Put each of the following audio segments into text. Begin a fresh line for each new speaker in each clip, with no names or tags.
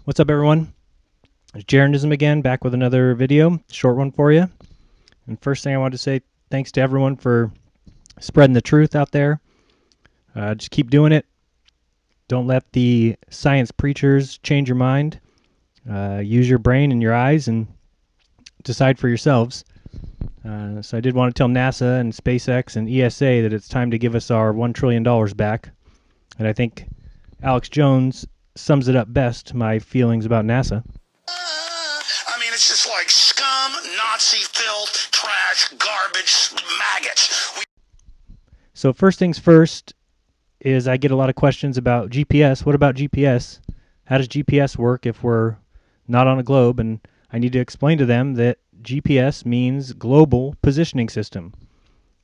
What's up, everyone? It's Jaronism again, back with another video, short one for you. And first thing I want to say, thanks to everyone for spreading the truth out there. Just keep doing it. Don't let the science preachers change your mind. Use your brain and your eyes and decide for yourselves. So I did want to tell NASA and SpaceX and ESA that it's time to give us our $1 trillion back. And I think Alex Jones sums it up best, my feelings about NASA.
I mean, it's just like scum, Nazi filth, trash, garbage, maggots.
So first things first is I get a lot of questions about GPS. What about GPS? How does GPS work if we're not on a globe? And I need to explain to them that GPS means Global Positioning System.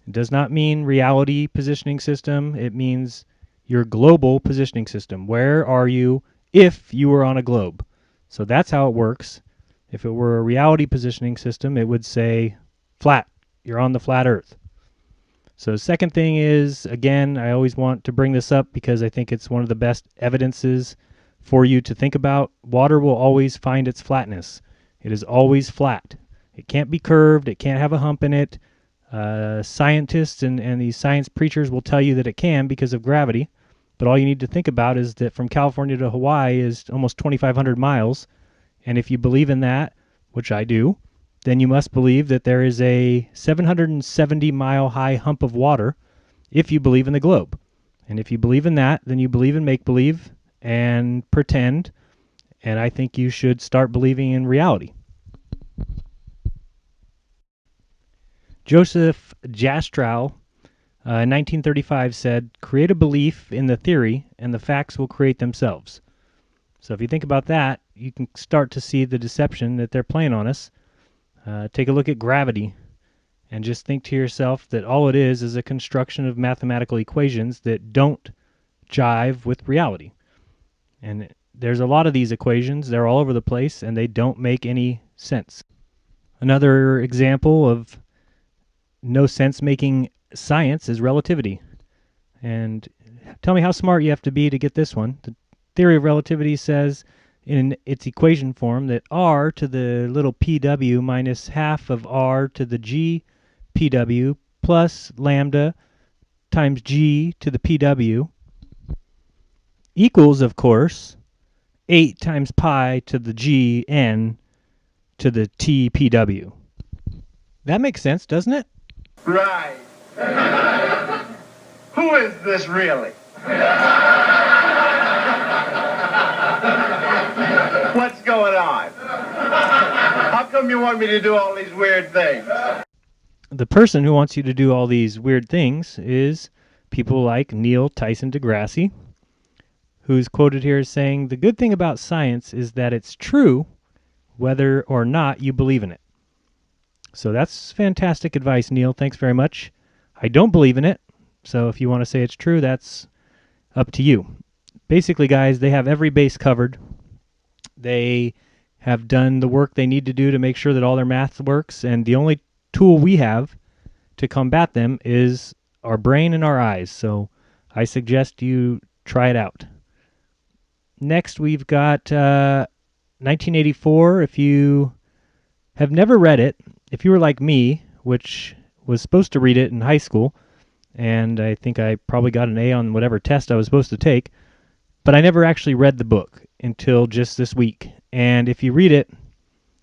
It does not mean Reality Positioning System. It means your Global Positioning System. Where are you if you were on a globe? So that's how it works. If it were a reality positioning system, it would say flat. You're on the flat Earth. So the second thing is, again, I always want to bring this up because I think it's one of the best evidences for you to think about. Water will always find its flatness. It is always flat. It can't be curved. It can't have a hump in it. Scientists and these science preachers will tell you that it can because of gravity. But all you need to think about is that from California to Hawaii is almost 2,500 miles. And if you believe in that, which I do, then you must believe that there is a 770-mile high hump of water if you believe in the globe. And if you believe in that, then you believe in make-believe and pretend. And I think you should start believing in reality. Joseph Jastrow in 1935 said, "Create a belief in the theory and the facts will create themselves." So if you think about that, you can start to see the deception that they're playing on us. Take a look at gravity and just think to yourself that all it is a construction of mathematical equations that don't jive with reality. And there's a lot of these equations. They're all over the place and they don't make any sense. Another example of no sense-making science is relativity. And tell me how smart you have to be to get this one. The theory of relativity says in its equation form that r to the little pw minus half of r to the g pw plus lambda times g to the pw equals, of course, 8 times pi to the g n to the t pw. That makes sense, doesn't it?
Right. Who is this really? What's going on? How come you want me to do all these weird things?
The person who wants you to do all these weird things is people like Neil Tyson deGrasse, who's quoted here as saying, "The good thing about science is that it's true whether or not you believe in it." So that's fantastic advice, Neil. Thanks very much. I don't believe in it, so if you want to say it's true, that's up to you. Basically, guys, they have every base covered. They have done the work they need to do to make sure that all their math works, and the only tool we have to combat them is our brain and our eyes. So I suggest you try it out. Next, we've got 1984. If you have never read it, if you were like me, which was supposed to read it in high school, and I think I probably got an A on whatever test I was supposed to take, but I never actually read the book until just this week. And if you read it,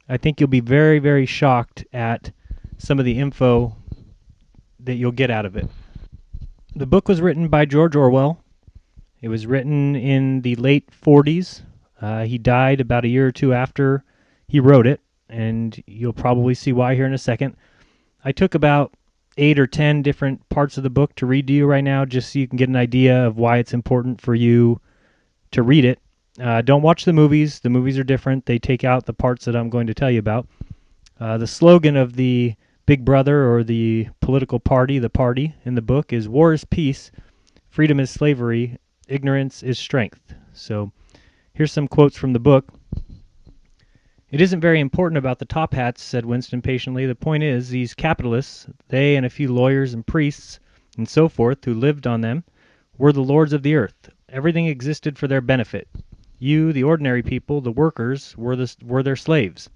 I think you'll be very, very shocked at some of the info that you'll get out of it. The book was written by George Orwell. It was written in the late 40s. He died about a year or two after he wrote it, and you'll probably see why here in a second. I took about 8 or 10 different parts of the book to read to you right now, just so you can get an idea of why it's important for you to read it. Don't watch the movies. The movies are different. They take out the parts that I'm going to tell you about. The slogan of the Big Brother, or the political party, the party in the book, is "War is peace, freedom is slavery, ignorance is strength." So here's some quotes from the book. "It isn't very important about the top hats," said Winston patiently. "The point is, these capitalists, they and a few lawyers and priests and so forth who lived on them, were the lords of the earth. Everything existed for their benefit. You, the ordinary people, the workers, were their slaves.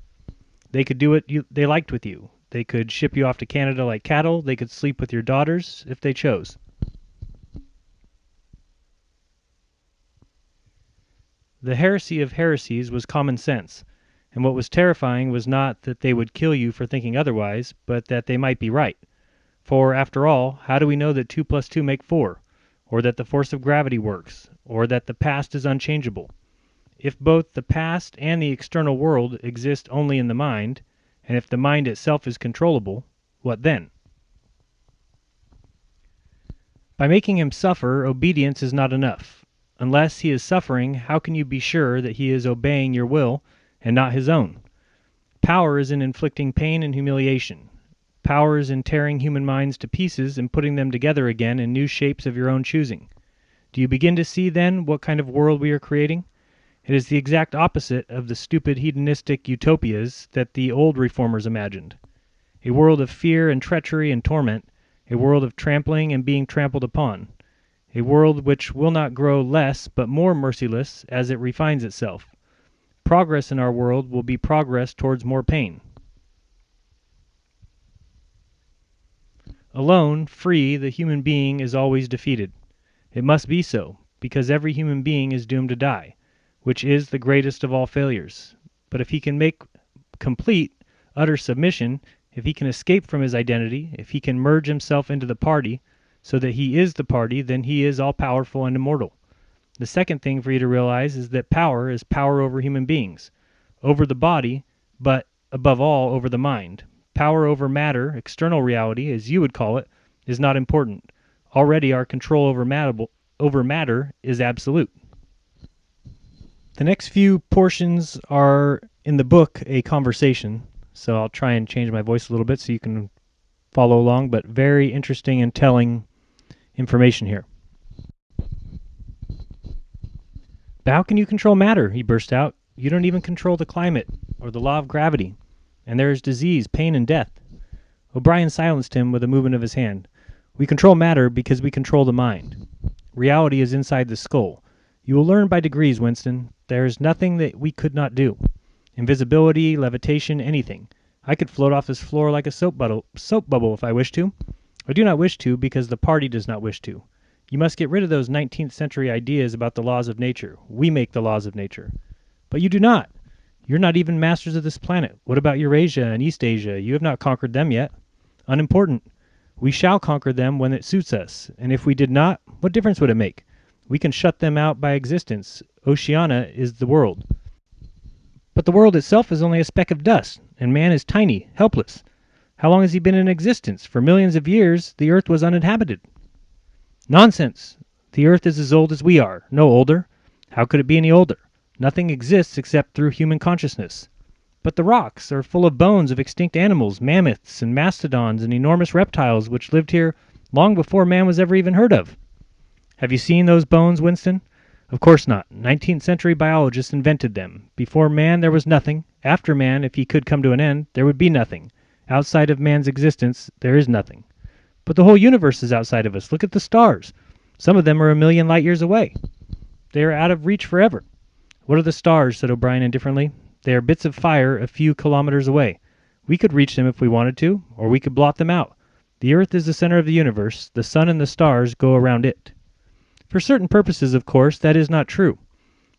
They could do what they liked with you. They could ship you off to Canada like cattle. They could sleep with your daughters if they chose. The heresy of heresies was common sense, and what was terrifying was not that they would kill you for thinking otherwise, but that they might be right. For, after all, how do we know that 2 plus 2 make 4, or that the force of gravity works, or that the past is unchangeable? If both the past and the external world exist only in the mind, and if the mind itself is controllable, what then? By making him suffer, obedience is not enough. Unless he is suffering, how can you be sure that he is obeying your will and not his own? Power is in inflicting pain and humiliation. Power is in tearing human minds to pieces and putting them together again in new shapes of your own choosing. Do you begin to see, then, what kind of world we are creating? It is the exact opposite of the stupid hedonistic utopias that the old reformers imagined. A world of fear and treachery and torment, a world of trampling and being trampled upon, a world which will not grow less but more merciless as it refines itself. Progress in our world will be progress towards more pain. Alone, free, the human being is always defeated. It must be so, because every human being is doomed to die, which is the greatest of all failures. But if he can make complete, utter submission, if he can escape from his identity, if he can merge himself into the party, so that he is the party, then he is all-powerful and immortal. The second thing for you to realize is that power is power over human beings, over the body, but above all over the mind. Power over matter, external reality, as you would call it, is not important. Already our control over matter is absolute. The next few portions are in the book a conversation, so I'll try and change my voice a little bit so you can follow along, but very interesting and telling information here. But how can you control matter? He burst out. You don't even control the climate or the law of gravity, and there is disease, pain, and death. O'Brien silenced him with a movement of his hand. We control matter because we control the mind. Reality is inside the skull. You will learn by degrees, Winston. There is nothing that we could not do. Invisibility, levitation, anything. I could float off this floor like a soap bubble if I wished to. I do not wish to because the party does not wish to. You must get rid of those 19th century ideas about the laws of nature. We make the laws of nature. But you do not. You're not even masters of this planet. What about Eurasia and East Asia? You have not conquered them yet. Unimportant. We shall conquer them when it suits us. And if we did not, what difference would it make? We can shut them out by existence. Oceania is the world. But the world itself is only a speck of dust, and man is tiny, helpless. How long has he been in existence? For millions of years, the earth was uninhabited. Nonsense! The earth is as old as we are, no older. How could it be any older? Nothing exists except through human consciousness. But the rocks are full of bones of extinct animals, mammoths and mastodons and enormous reptiles which lived here long before man was ever even heard of. Have you seen those bones, Winston? Of course not. 19th century biologists invented them. Before man there was nothing. After man, if he could come to an end, there would be nothing. Outside of man's existence, there is nothing. But the whole universe is outside of us. Look at the stars. Some of them are 1,000,000 light years away. They are out of reach forever. What are the stars? Said O'Brien indifferently. They are bits of fire a few kilometers away. We could reach them if we wanted to, or we could blot them out. The earth is the center of the universe. The sun and the stars go around it. For certain purposes, of course, that is not true.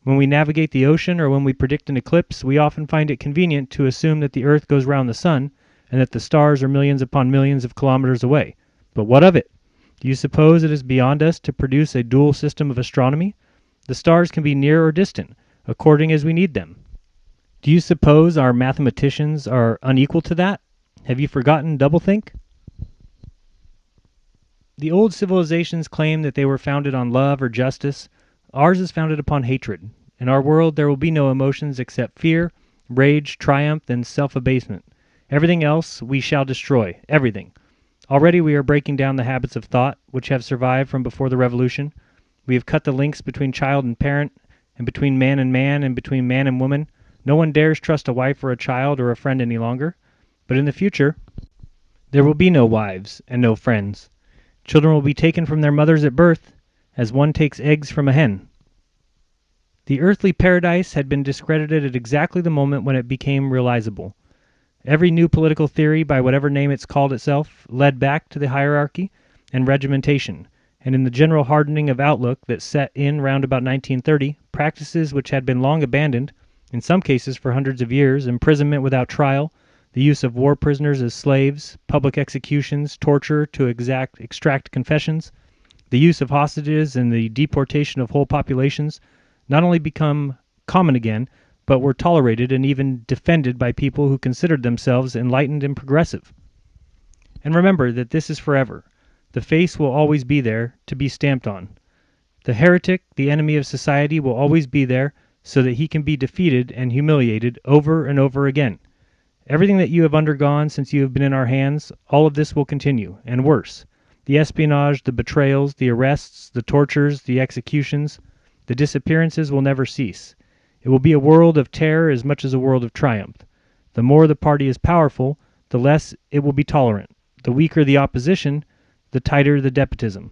When we navigate the ocean or when we predict an eclipse, we often find it convenient to assume that the earth goes round the sun and that the stars are millions upon millions of kilometers away. But what of it? Do you suppose it is beyond us to produce a dual system of astronomy? The stars can be near or distant, according as we need them. Do you suppose our mathematicians are unequal to that? Have you forgotten doublethink? The old civilizations claimed that they were founded on love or justice. Ours is founded upon hatred. In our world there will be no emotions except fear, rage, triumph, and self-abasement. Everything else we shall destroy. Everything. Already we are breaking down the habits of thought which have survived from before the revolution. We have cut the links between child and parent, and between man, and between man and woman. No one dares trust a wife or a child or a friend any longer. But in the future, there will be no wives and no friends. Children will be taken from their mothers at birth, as one takes eggs from a hen. The earthly paradise had been discredited at exactly the moment when it became realizable. Every new political theory, by whatever name it's called itself, led back to the hierarchy and regimentation, and in the general hardening of outlook that set in round about 1930, practices which had been long abandoned, in some cases for hundreds of years, imprisonment without trial, the use of war prisoners as slaves, public executions, torture to extract confessions, the use of hostages, and the deportation of whole populations, not only become common again, but were tolerated and even defended by people who considered themselves enlightened and progressive. And remember that this is forever. The face will always be there to be stamped on. The heretic, the enemy of society, will always be there so that he can be defeated and humiliated over and over again. Everything that you have undergone since you have been in our hands, all of this will continue, and worse. The espionage, the betrayals, the arrests, the tortures, the executions, the disappearances will never cease. It will be a world of terror as much as a world of triumph. The more the party is powerful, the less it will be tolerant. The weaker the opposition, the tighter the despotism.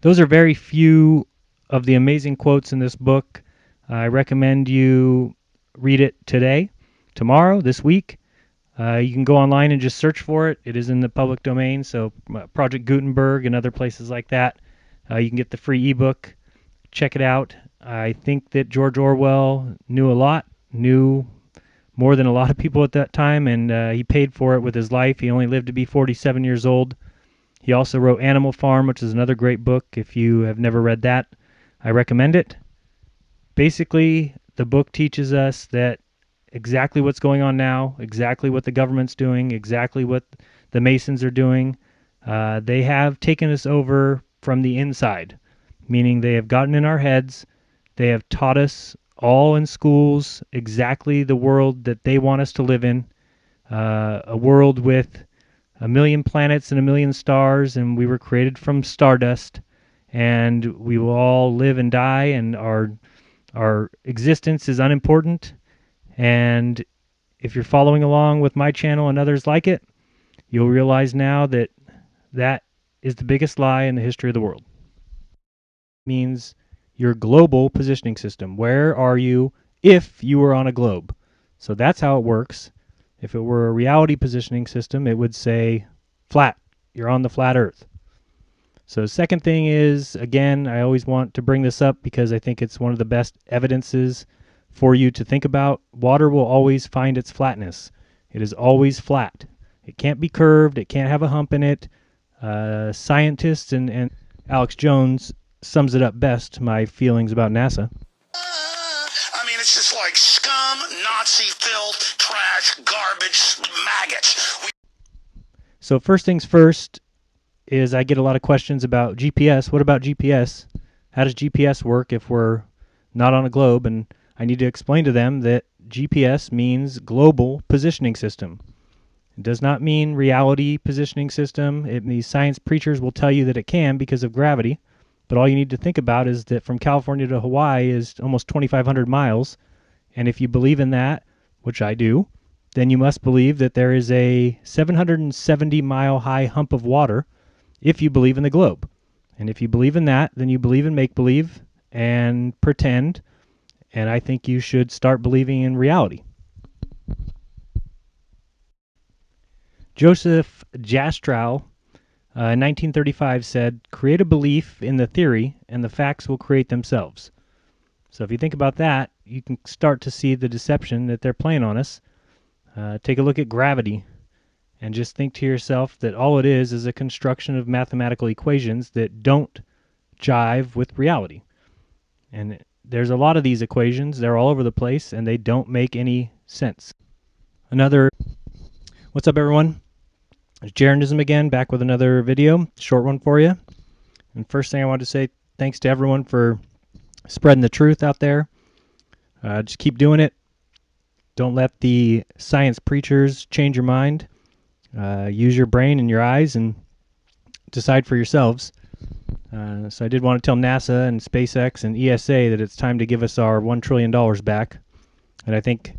Those are very few of the amazing quotes in this book. I recommend you read it today, tomorrow, this week. You can go online and just search for it. It is in the public domain, so Project Gutenberg and other places like that. You can get the free ebook. Check it out. I think that George Orwell knew more than a lot of people at that time, and he paid for it with his life. He only lived to be 47 years old. He also wrote Animal Farm, which is another great book. If you have never read that, I recommend it. Basically, the book teaches us that exactly what's going on now, exactly what the government's doing, exactly what the Masons are doing. They have taken us over from the inside, meaning they have gotten in our heads. They have taught us all in schools exactly the world that they want us to live in, a world with a million planets and a million stars, and we were created from stardust, and we will all live and die, and our existence is unimportant. And if you're following along with my channel and others like it, you'll realize now that that is the biggest lie in the history of the world. It means your global positioning system. Where are you if you were on a globe? So that's how it works. If it were a reality positioning system, it would say flat. You're on the flat earth. So second thing is, again, I always want to bring this up because I think it's one of the best evidences for you to think about. Water will always find its flatness. It is always flat. It can't be curved. It can't have a hump in it. Scientists and Alex Jones sums it up best, my feelings about NASA.
I mean, it's just like scum, Nazi filth, trash, garbage, maggots.
So first things first is I get a lot of questions about GPS. What about GPS? How does GPS work if we're not on a globe? And I need to explain to them that GPS means global positioning system. It does not mean reality positioning system. These science preachers will tell you that it can because of gravity. But all you need to think about is that from California to Hawaii is almost 2,500 miles. And if you believe in that, which I do, then you must believe that there is a 770-mile high hump of water if you believe in the globe. And if you believe in that, then you believe in make-believe and pretend. And I think you should start believing in reality. Joseph Jastrow in 1935 said, "Create a belief in the theory and the facts will create themselves." So if you think about that, you can start to see the deception that they're playing on us. Take a look at gravity and just think to yourself that all it is a construction of mathematical equations that don't jive with reality. And there's a lot of these equations. They're all over the place, and they don't make any sense. What's up, everyone? It's Jaronism again, back with another video, short one for you. And first thing I want to say, thanks to everyone for spreading the truth out there. Just keep doing it. Don't let the science preachers change your mind. Use your brain and your eyes and decide for yourselves. So I did want to tell NASA and SpaceX and ESA that it's time to give us our $1 trillion back. And I think